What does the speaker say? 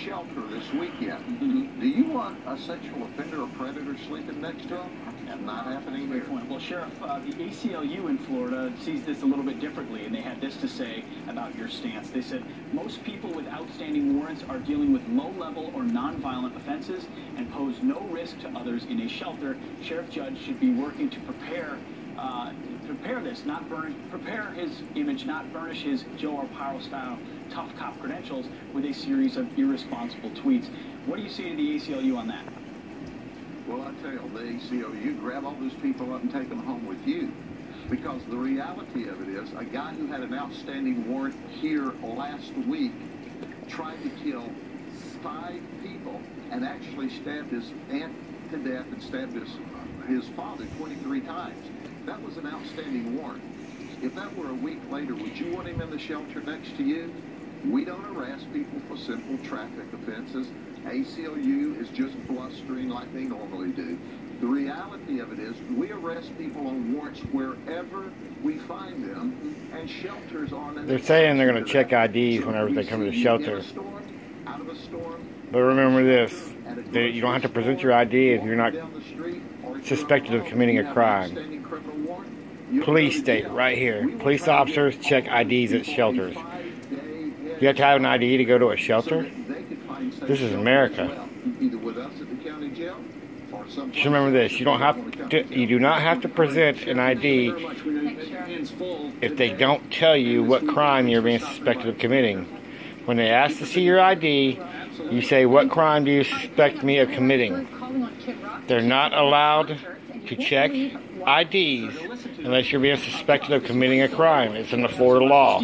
shelter this weekend. Do you want a sexual offender or predator sleeping next to him? Not happening here. Well, Sheriff, the ACLU in Florida sees this a little bit differently, and they had this to say about your stance. They said most people with outstanding warrants are dealing with low-level or non-violent offenses and pose no risk to others in a shelter. Sheriff Judd should be working to prepare his image, not burnish his Joe Arpaio-style tough cop credentials with a series of irresponsible tweets. What do you say to the ACLU on that? Well, I tell you, the ACLU, grab all those people up and take them home with you. Because the reality of it is, a guy who had an outstanding warrant here last week tried to kill 5 people and actually stabbed his aunt to death and stabbed his father 23 times. That was an outstanding warrant. If that were a week later, would you want him in the shelter next to you? We don't arrest people for simple traffic offenses. ACLU is just blustering like they normally do. The reality of it is we arrest people on warrants wherever we find them, and shelters aren't. They're saying they're going to check IDs whenever they come to the shelter. But remember this, you don't have to present your ID if you're not suspected of committing a crime. Police state right here. Police officers check IDs at shelters. You have to have an ID to go to a shelter? This is America. Just remember this, you do not have to present an ID if they don't tell you what crime you're being suspected of committing. When they ask to see your ID, you say, "What crime do you suspect me of committing?" They're not allowed to check IDs unless you're being suspected of committing a crime. It's in the Florida law.